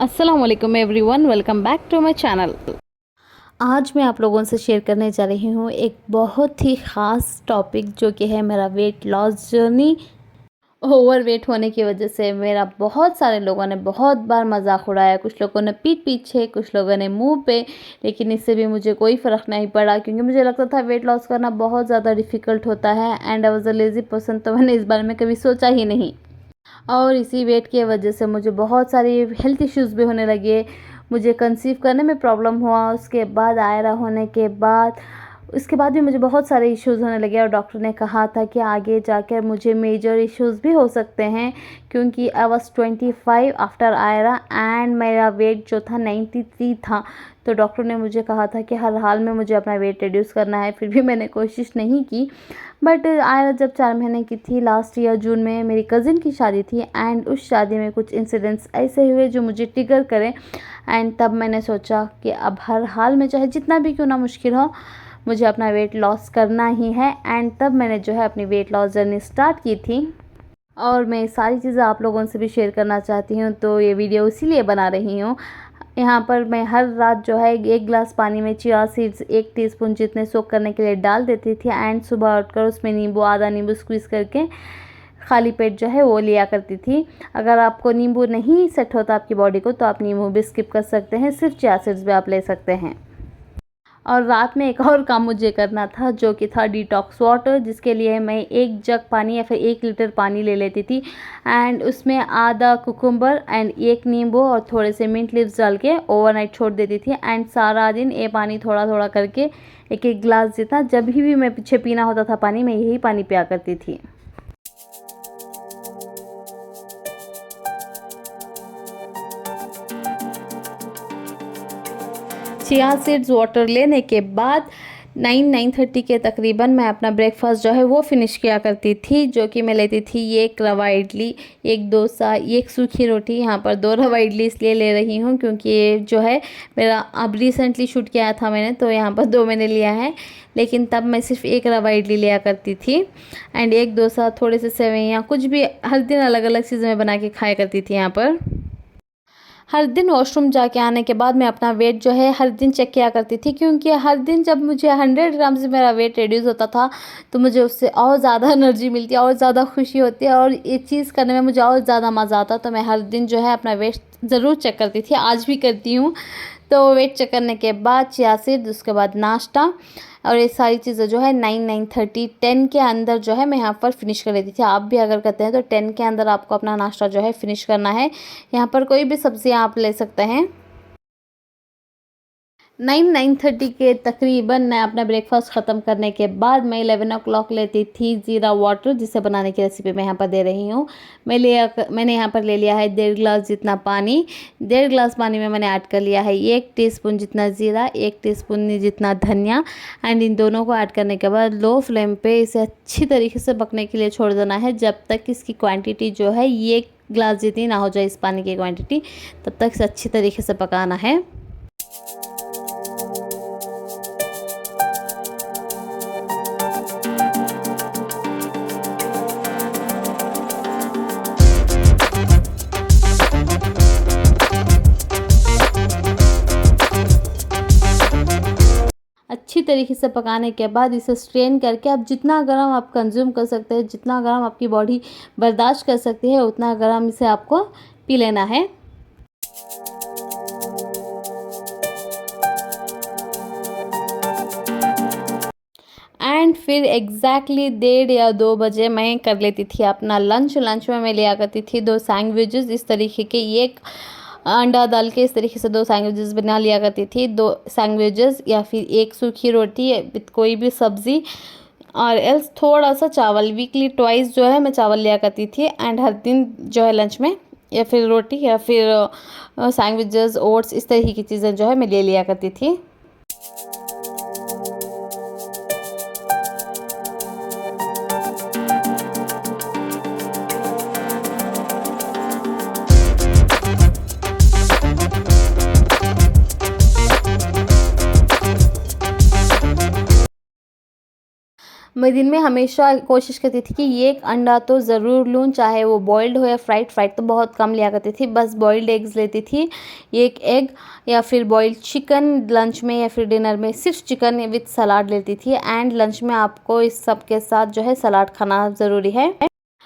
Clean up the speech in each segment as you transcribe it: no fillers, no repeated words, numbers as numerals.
अस्सलाम वालेकुम everyone, welcome back to my channel. आज मैं आप लोगों से शेयर करने जा रही हूँ एक बहुत ही ख़ास टॉपिक जो कि है मेरा weight loss journey. Over weight होने की वजह से मेरा बहुत सारे लोगों ने बहुत बार मजाक उड़ाया, कुछ लोगों ने पीठ पीछे, कुछ लोगों ने मुंह पे, लेकिन इससे भी मुझे कोई फ़र्क नहीं पड़ा क्योंकि मुझे लगता था वेट लॉस करना बहुत ज़्यादा डिफ़िकल्ट होता है and I was a lazy person, तो मैंने इस बारे में कभी सोचा ही नहीं। और इसी वेट की वजह से मुझे बहुत सारी हेल्थ इश्यूज़ भी होने लगे। मुझे कंसीव करने में प्रॉब्लम हुआ, उसके बाद आयरा होने के बाद उसके बाद भी मुझे बहुत सारे इश्यूज़ होने लगे और डॉक्टर ने कहा था कि आगे जाकर मुझे मेजर इश्यूज़ भी हो सकते हैं क्योंकि I was 25 after Aira and मेरा वेट जो था 93 था। तो डॉक्टर ने मुझे कहा था कि हर हाल में मुझे अपना वेट रिड्यूस करना है। फिर भी मैंने कोशिश नहीं की। बट आयरा जब 4 महीने की थी, लास्ट ईयर जून में मेरी कज़िन की शादी थी एंड उस शादी में कुछ इंसिडेंट्स ऐसे हुए जो मुझे ट्रिगर करें एंड तब मैंने सोचा कि अब हर हाल में चाहे जितना भी क्यों ना मुश्किल हो, मुझे अपना वेट लॉस करना ही है। एंड तब मैंने जो है अपनी वेट लॉस जर्नी स्टार्ट की थी और मैं सारी चीज़ें आप लोगों से भी शेयर करना चाहती हूँ, तो ये वीडियो इसीलिए बना रही हूँ। यहाँ पर मैं हर रात जो है 1 गिलास पानी में चिया सीड्स 1 टीस्पून जितने सोक करने के लिए डाल देती थी एंड सुबह उठकर उसमें नींबू, आधा नींबू स्क्वीज़ करके खाली पेट जो है वो लिया करती थी। अगर आपको नींबू नहीं सेट होता आपकी बॉडी को तो आप नींबू भी स्किप कर सकते हैं, सिर्फ चिया सीड्स भी आप ले सकते हैं। और रात में एक और काम मुझे करना था जो कि था डिटॉक्स वाटर, जिसके लिए मैं 1 जग पानी या फिर 1 लीटर पानी ले लेती थी एंड उसमें आधा कुकुम्बर एंड 1 नींबू और थोड़े से मिंट लीव्स डाल के ओवरनाइट छोड़ देती थी एंड सारा दिन ये पानी थोड़ा थोड़ा करके 1-1 गिलास जितना जब भी मैं पीछे पीना होता था पानी, मैं यही पानी पिया करती थी। चिया सीड्स वाटर लेने के बाद 9-9:30 के तकरीबन मैं अपना ब्रेकफास्ट जो है वो फिनिश किया करती थी, जो कि मैं लेती थी 1 रवा इडली, 1 डोसा, 1 सूखी रोटी। यहाँ पर 2 रवा इडली इसलिए ले रही हूँ क्योंकि ये जो है मेरा अब रिसेंटली शूट किया था मैंने, तो यहाँ पर 2 मैंने लिया है, लेकिन तब मैं सिर्फ 1 रवा इडली लिया करती थी एंड 1 डोसा, थोड़े से सेवइयाँ, कुछ भी हर दिन अलग अलग चीज़ें मैं बना के खाया करती थी। यहाँ पर हर दिन वॉशरूम जाके आने के बाद मैं अपना वेट जो है हर दिन चेक किया करती थी क्योंकि हर दिन जब मुझे 100 ग्राम से मेरा वेट रिड्यूस होता था तो मुझे उससे और ज़्यादा एनर्जी मिलती है और ज़्यादा खुशी होती है और ये चीज़ करने में मुझे और ज़्यादा मज़ा आता। तो मैं हर दिन जो है अपना वेट ज़रूर चेक करती थी, आज भी करती हूँ। तो वेट चेक करने के बाद चिया सीड्स, उसके बाद नाश्ता और ये सारी चीज़ें जो है 9-9:30 10 के अंदर जो है मैं यहाँ पर फिनिश कर लेती थी। आप भी अगर करते हैं तो 10 के अंदर आपको अपना नाश्ता जो है फिनिश करना है। यहाँ पर कोई भी सब्जियाँ आप ले सकते हैं। 9-9:30 के तकरीबन मैं अपना ब्रेकफास्ट ख़त्म करने के बाद मैं 11 o'clock लेती थी ज़ीरा वाटर, जिसे बनाने की रेसिपी मैं यहाँ पर दे रही हूँ। मैंने यहाँ पर ले लिया है 1.5 गिलास जितना पानी। 1.5 गिलास पानी में मैंने ऐड कर लिया है 1 टीस्पून जितना ज़ीरा, 1 टीस्पून जितना धनिया एंड इन दोनों को ऐड करने के बाद लो फ्लेम पे इसे अच्छी तरीके से पकने के लिए छोड़ देना है जब तक इसकी क्वान्टिटी जो है 1 गिलास जितनी ना हो जाए इस पानी की क्वान्टिटी, तब तक इसे अच्छी तरीके से पकाना है। अच्छी तरीके से पकाने के बाद इसे स्ट्रेन करके आप जितना गर्म आप कंज्यूम कर सकते हैं, जितना गर्म आपकी बॉडी बर्दाश्त कर सकती है, उतना गर्म इसे आपको पी लेना है। एंड फिर एग्जैक्टली 1:30 या 2 बजे मैं कर लेती थी अपना लंच। लंच में मैं लिया करती थी 2 सैंडविचेस इस तरीके के, एक अंडा डाल के इस तरीके से 2 सैंडविचेस बना लिया करती थी, 2 सैंडविचेस या फिर 1 सूखी रोटी विद कोई भी सब्ज़ी और एल्स थोड़ा सा चावल। वीकली ट्वाइस जो है मैं चावल लिया करती थी एंड हर दिन जो है लंच में या फिर रोटी या फिर सैंडविचेस, ओट्स, इस तरीके की चीज़ें जो है मैं ले लिया करती थी। मैं दिन में हमेशा कोशिश करती थी कि ये एक अंडा तो ज़रूर लूँ, चाहे वो बॉइल्ड हो या फ्राइड। फ्राइड तो बहुत कम लिया करती थी, बस बॉइल्ड एग्स लेती थी, एक एग या फिर बॉइल्ड चिकन लंच में या फिर डिनर में सिर्फ चिकन विथ सलाद लेती थी। एंड लंच में आपको इस सब के साथ जो है सलाद खाना ज़रूरी है।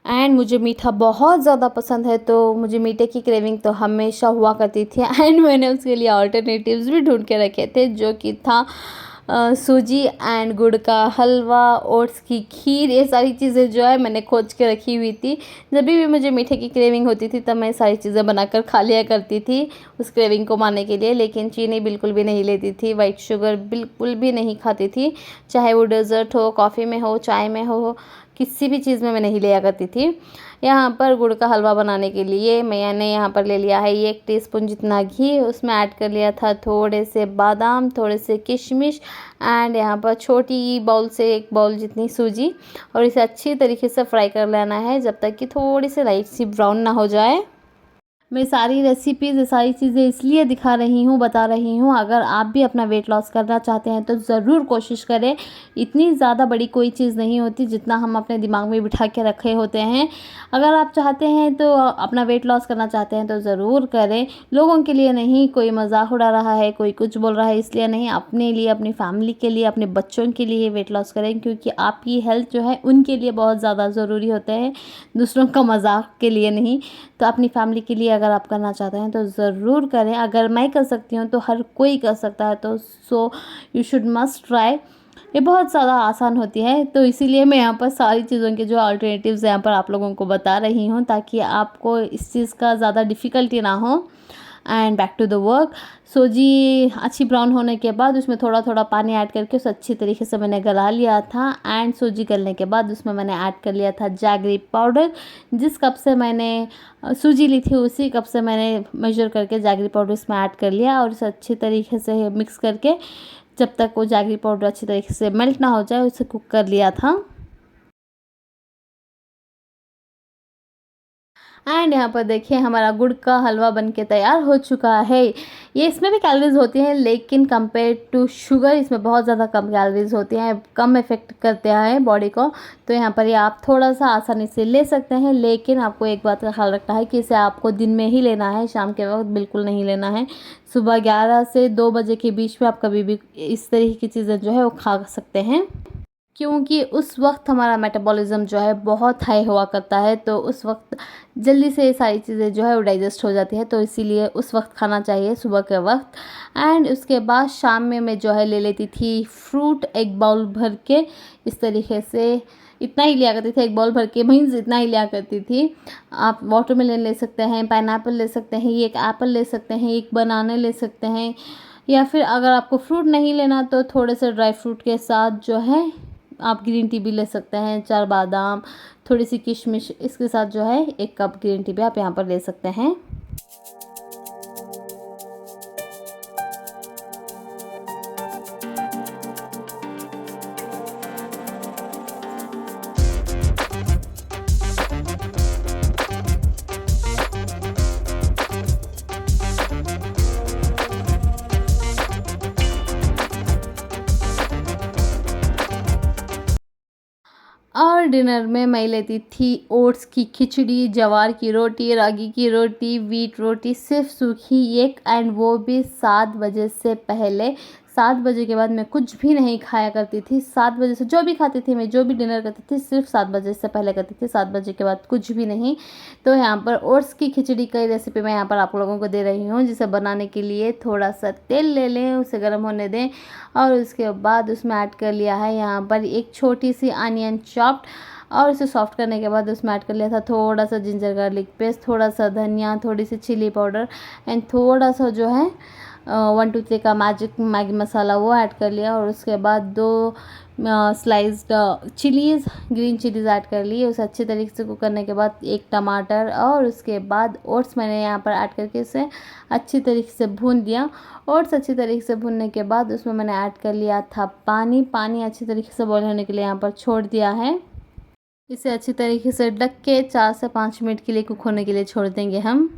एंड मुझे मीठा बहुत ज़्यादा पसंद है, तो मुझे मीठे की क्रेविंग तो हमेशा हुआ करती थी। एंड मैंने उसके लिए ऑल्टरनेटिव्स भी ढूंढ के रखे थे, जो कि था सूजी एंड गुड़ का हलवा, ओट्स की खीर। ये सारी चीज़ें जो है मैंने खोज के रखी हुई थी। जब भी मुझे मीठे की क्रेविंग होती थी तब मैं सारी चीज़ें बनाकर खा लिया करती थी उस क्रेविंग को मारने के लिए। लेकिन चीनी बिल्कुल भी नहीं लेती थी, वाइट शुगर बिल्कुल भी नहीं खाती थी, चाहे वो डेज़र्ट हो, कॉफ़ी में हो, चाय में हो, किसी भी चीज़ में मैं नहीं लिया करती थी। यहाँ पर गुड़ का हलवा बनाने के लिए मैंने यहाँ पर ले लिया है 1 टीस्पून जितना घी, उसमें ऐड कर लिया था थोड़े से बादाम, थोड़े से किशमिश एंड यहाँ पर छोटी बाउल से 1 बाउल जितनी सूजी, और इसे अच्छी तरीके से फ्राई कर लेना है जब तक कि थोड़ी सी लाइट सी ब्राउन ना हो जाए। मैं सारी रेसिपीज़, सारी चीज़ें इसलिए दिखा रही हूँ, बता रही हूँ, अगर आप भी अपना वेट लॉस करना चाहते हैं तो ज़रूर कोशिश करें। इतनी ज़्यादा बड़ी कोई चीज़ नहीं होती जितना हम अपने दिमाग में बिठा के रखे होते हैं। अगर आप चाहते हैं तो अपना वेट लॉस करना चाहते हैं तो ज़रूर करें। लोगों के लिए नहीं, कोई मजाक उड़ा रहा है, कोई कुछ बोल रहा है इसलिए नहीं, अपने लिए, अपनी फैमिली के लिए, अपने बच्चों के लिए वेट लॉस करें, क्योंकि आपकी हेल्थ जो है उनके लिए बहुत ज़्यादा ज़रूरी होते हैं, दूसरों का मजाक के लिए नहीं। तो अपनी फैमिली के लिए अगर आप करना चाहते हैं तो ज़रूर करें। अगर मैं कर सकती हूँ तो हर कोई कर सकता है, तो so you should must try. ये बहुत ज़्यादा आसान होती है, तो इसीलिए मैं यहाँ पर सारी चीज़ों के जो अल्टरनेटिव्स यहाँ पर आप लोगों को बता रही हूँ, ताकि आपको इस चीज़ का ज़्यादा डिफ़िकल्टी ना हो। And back to the work. सूजी अच्छी ब्राउन होने के बाद उसमें थोड़ा थोड़ा पानी ऐड करके उसे अच्छी तरीके से मैंने गला लिया था। एंड सूजी गलने के बाद उसमें मैंने ऐड कर लिया था जैगरी पाउडर। जिस कप से मैंने सूजी ली थी उसी कप से मैंने मेजर करके जैगरी पाउडर इसमें ऐड कर लिया, और इसे अच्छी तरीके से मिक्स करके जब तक वो जैगरी पाउडर अच्छी तरीके से मेल्ट ना हो जाए उसे कुक कर लिया था। एंड यहाँ पर देखिए हमारा गुड़ का हलवा बनके तैयार हो चुका है। ये इसमें भी कैलोरीज होती हैं, लेकिन कंपेयर टू शुगर इसमें बहुत ज़्यादा कम कैलोरीज होती हैं, कम इफ़ेक्ट करते हैं बॉडी को। तो यहाँ पर ये आप थोड़ा सा आसानी से ले सकते हैं, लेकिन आपको एक बात का ख्याल रखना है कि इसे आपको दिन में ही लेना है, शाम के वक्त बिल्कुल नहीं लेना है। सुबह 11 से 2 बजे के बीच में आप कभी भी इस तरह की चीज़ें जो है वो खा सकते हैं, क्योंकि उस वक्त हमारा मेटाबॉलिज्म जो है बहुत हाई हुआ करता है, तो उस वक्त जल्दी से ये सारी चीज़ें जो है वो डाइजेस्ट हो जाती है, तो इसीलिए उस वक्त खाना चाहिए, सुबह के वक्त। एंड उसके बाद शाम में मैं जो है ले लेती थी फ्रूट, एक बाउल भर के इस तरीके से, इतना ही लिया करती थी, एक बाउल भर के मीन्स इतना ही लिया करती थी। आप वाटरमेलन ले सकते हैं, पाइनएप्पल ले सकते हैं, एक एप्पल ले सकते हैं, एक बनाना ले सकते हैं, या फिर अगर आपको फ्रूट नहीं लेना तो थोड़े से ड्राई फ्रूट के साथ जो है आप ग्रीन टी भी ले सकते हैं, 4 बादाम, थोड़ी सी किशमिश, इसके साथ जो है 1 कप ग्रीन टी भी आप यहाँ पर ले सकते हैं। और डिनर में मैं लेती थी ओट्स की खिचड़ी, ज्वार की रोटी, रागी की रोटी, व्हीट रोटी, सिर्फ सूखी एक, एंड वो भी 7 बजे से पहले। 7 बजे के बाद मैं कुछ भी नहीं खाया करती थी। 7 बजे से जो भी खाती थी मैं, जो भी डिनर करती थी, सिर्फ 7 बजे से पहले करती थी, 7 बजे के बाद कुछ भी नहीं। तो यहाँ पर ओट्स की खिचड़ी की रेसिपी मैं यहाँ पर आप लोगों को दे रही हूँ, जिसे बनाने के लिए थोड़ा सा तेल ले लें, उसे गर्म होने दें, और उसके बाद उसमें ऐड कर लिया है यहाँ पर एक छोटी सी अनियन चॉप्ड, और उसे सॉफ्ट करने के बाद उसमें ऐड कर लिया था थोड़ा सा जिंजर गार्लिक पेस्ट, थोड़ा सा धनिया, थोड़ी सी चिली पाउडर, एंड थोड़ा सा जो है 1 2 3 का मैगी मसाला वो ऐड कर लिया, और उसके बाद 2 sliced chillies, green chillies add कर ली। उसे अच्छे तरीके से कुक करने के बाद 1 टमाटर, और उसके बाद ओट्स मैंने यहाँ पर ऐड करके इसे अच्छी तरीके से भून दिया। ओट्स अच्छी तरीके से भूनने के बाद उसमें मैंने ऐड कर लिया था पानी। पानी अच्छी तरीके से बॉईल होने के लिए यहाँ पर छोड़ दिया है। इसे अच्छी तरीके से ढक के 4 से 5 मिनट के लिए कुक होने के लिए छोड़ देंगे हम।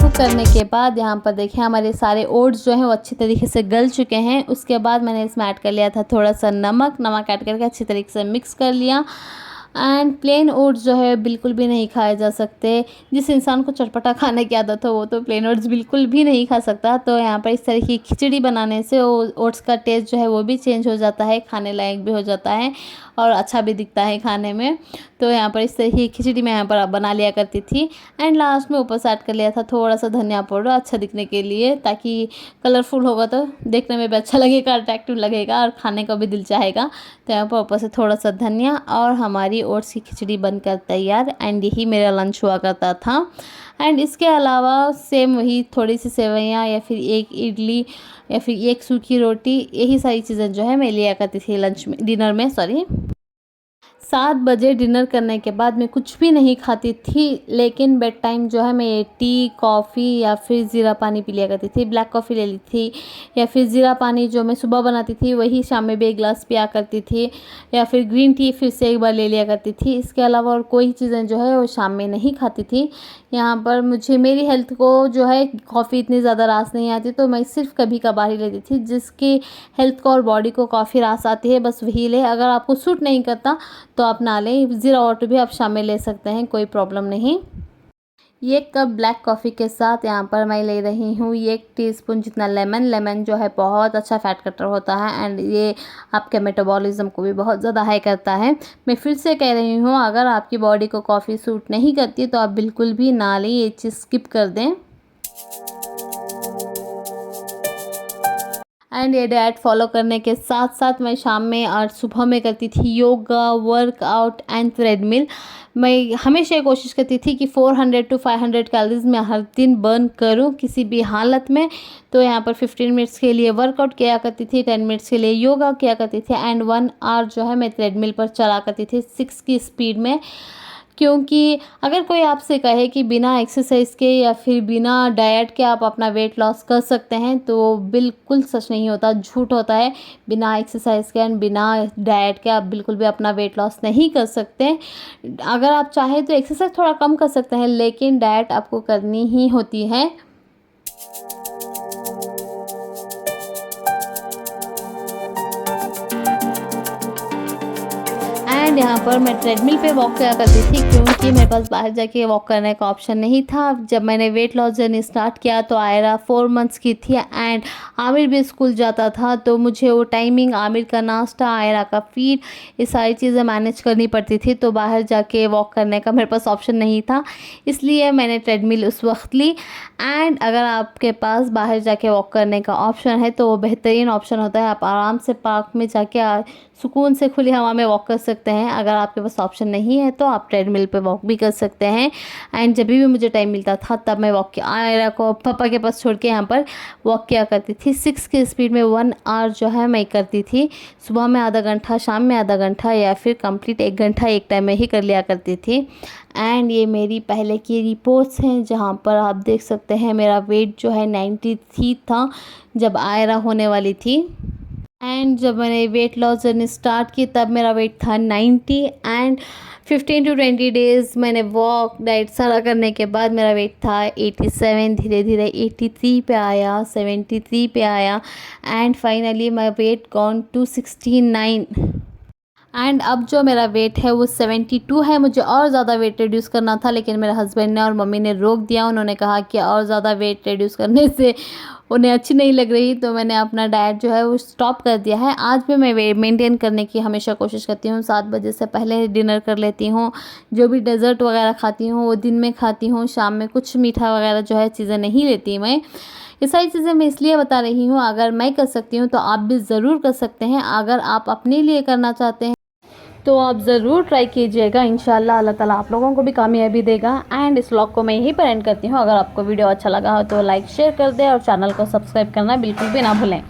कुक करने के बाद यहाँ पर देखिए हमारे सारे ओट्स जो हैं वो अच्छी तरीके से गल चुके हैं। उसके बाद मैंने इसमें ऐड कर लिया था थोड़ा सा नमक ऐड करके अच्छी तरीके से मिक्स कर लिया। एंड प्लेन ओट्स जो है बिल्कुल भी नहीं खाए जा सकते। जिस इंसान को चटपटा खाने की आदत हो वो तो प्लेन ओट्स बिल्कुल भी नहीं खा सकता। तो यहाँ पर इस तरह की खिचड़ी बनाने से ओट्स का टेस्ट जो है वो भी चेंज हो जाता है, खाने लायक भी हो जाता है और अच्छा भी दिखता है खाने में। तो यहाँ पर इस तरह की खिचड़ी मैं यहाँ पर बना लिया करती थी। एंड लास्ट में ऊपर से ऐड कर लिया था थोड़ा सा धनिया पाउडर अच्छा दिखने के लिए, ताकि कलरफुल होगा तो देखने में भी अच्छा लगेगा, अट्रैक्टिव लगेगा और खाने को भी दिल चाहेगा। तो यहाँ पर ऊपर से थोड़ा सा धनिया और हमारी ओट्स की खिचड़ी बनकर तैयार। एंड यही मेरा लंच हुआ करता था। एंड इसके अलावा सेम वही थोड़ी सी सेवइयाँ या फिर एक इडली या फिर एक सूखी रोटी, यही सारी चीज़ें जो है मैं लिया करती थी लंच में, डिनर में 7 बजे डिनर करने के बाद मैं कुछ भी नहीं खाती थी। लेकिन बेड टाइम जो है मैं ये टी, कॉफ़ी या फिर ज़ीरा पानी पी लिया करती थी। ब्लैक कॉफ़ी ले ली थी या फिर ज़ीरा पानी जो मैं सुबह बनाती थी वही शाम में भी एक गिलास पिया करती थी, या फिर ग्रीन टी फिर से एक बार ले लिया करती थी। इसके अलावा और कोई चीज़ें जो है वो शाम में नहीं खाती थी। यहाँ पर मुझे मेरी हेल्थ को जो है कॉफ़ी इतनी ज़्यादा रास नहीं आती, तो मैं सिर्फ कभी कभार ही लेती थी। जिसकी हेल्थ को और बॉडी को कॉफ़ी रास आती है बस वही ले, अगर आपको सूट नहीं करता तो आप ना लें। ज़ीरा वाटर भी आप शाम में ले सकते हैं, कोई प्रॉब्लम नहीं। ये कप ब्लैक कॉफ़ी के साथ यहाँ पर मैं ले रही हूँ 1 टीस्पून जितना लेमन जो है बहुत अच्छा फैट कटर होता है एंड ये आपके मेटाबॉलिज्म को भी बहुत ज़्यादा हाई करता है। मैं फिर से कह रही हूँ, अगर आपकी बॉडी को कॉफ़ी सूट नहीं करती तो आप बिल्कुल भी ना लें, ये चीज़ स्किप कर दें। एंड ये डाइट फॉलो करने के साथ साथ मैं शाम में और सुबह में करती थी योगा, वर्कआउट एंड ट्रेडमिल। मैं हमेशा ये कोशिश करती थी कि 400 to 500 कैलोरीज मैं हर दिन बर्न करूं किसी भी हालत में। तो यहाँ पर 15 मिनट्स के लिए वर्कआउट किया करती थी, 10 मिनट्स के लिए योगा किया करती थी एंड 1 आवर जो है मैं ट्रेडमिल पर चला करती थी 6 की स्पीड में। क्योंकि अगर कोई आपसे कहे कि बिना एक्सरसाइज के या फिर बिना डाइट के आप अपना वेट लॉस कर सकते हैं तो बिल्कुल सच नहीं होता, झूठ होता है। बिना एक्सरसाइज के एंड बिना डाइट के आप बिल्कुल भी अपना वेट लॉस नहीं कर सकते। अगर आप चाहें तो एक्सरसाइज थोड़ा कम कर सकते हैं, लेकिन डाइट आपको करनी ही होती है। एंड यहाँ पर मैं ट्रेडमिल पे वॉक किया करती थी क्योंकि मेरे पास बाहर जाके वॉक करने का ऑप्शन नहीं था। जब मैंने वेट लॉस जर्नी स्टार्ट किया तो आयरा 4 मंथ्स की थी एंड आमिर भी स्कूल जाता था, तो मुझे वो टाइमिंग, आमिर का नाश्ता, आयरा का फीड, ये सारी चीज़ें मैनेज करनी पड़ती थी। तो बाहर जाके वॉक करने का मेरे पास ऑप्शन नहीं था, इसलिए मैंने ट्रेडमिल उस वक्त ली। एंड अगर आपके पास बाहर जाके वॉक करने का ऑप्शन है तो वो बेहतरीन ऑप्शन होता है। आप आराम से पार्क में जाके सुकून से खुली हवा में वॉक कर सकते हैं। अगर आपके पास ऑप्शन नहीं है तो आप ट्रेडमिल पे वॉक भी कर सकते हैं। एंड जब भी मुझे टाइम मिलता था तब मैं वॉक आयरा को पापा के पास छोड़ के यहाँ पर वॉक किया करती थी। 6 की स्पीड में 1 आवर जो है मैं करती थी। सुबह में आधा घंटा, शाम में आधा घंटा या फिर कंप्लीट 1 घंटा एक टाइम में ही कर लिया करती थी। एंड ये मेरी पहले की रिपोर्ट्स हैं जहाँ पर आप देख सकते हैं मेरा वेट जो है 93 था जब आयरा होने वाली थी। एंड जब मैंने वेट लॉस जर्नी स्टार्ट की तब मेरा वेट था 90 एंड 15 to 20 डेज़ मैंने वॉक, डाइट सारा करने के बाद मेरा वेट था 87। धीरे धीरे 83 पे आया, 73 पे आया and finally my weight gone to 69। And अब जो मेरा वेट है वो 72 है। मुझे और ज़्यादा वेट रिड्यूस करना था लेकिन मेरे हस्बैंड ने और मम्मी ने रोक दिया। उन्होंने कहा कि और ज़्यादा वेट रिड्यूस करने से उन्हें अच्छी नहीं लग रही, तो मैंने अपना डाइट जो है वो स्टॉप कर दिया है। आज भी मैं वेट मेंटेन करने की हमेशा कोशिश करती हूँ। 7 बजे से पहले डिनर कर लेती हूँ। जो भी डेज़र्ट वगैरह खाती हूँ वो दिन में खाती हूँ, शाम में कुछ मीठा वगैरह जो है चीज़ें नहीं लेती मैं। ये सारी चीज़ें मैं इसलिए बता रही हूँ, अगर मैं कर सकती हूँ तो आप भी ज़रूर कर सकते हैं। अगर आप अपने लिए करना चाहते हैं तो आप ज़रूर ट्राई कीजिएगा। इंशाल्लाह अल्लाह ताला आप लोगों को भी कामयाबी देगा। एंड इस व्लॉग को मैं यहीं पर एंड करती हूँ। अगर आपको वीडियो अच्छा लगा हो तो लाइक शेयर कर दें और चैनल को सब्सक्राइब करना बिल्कुल भी ना भूलें।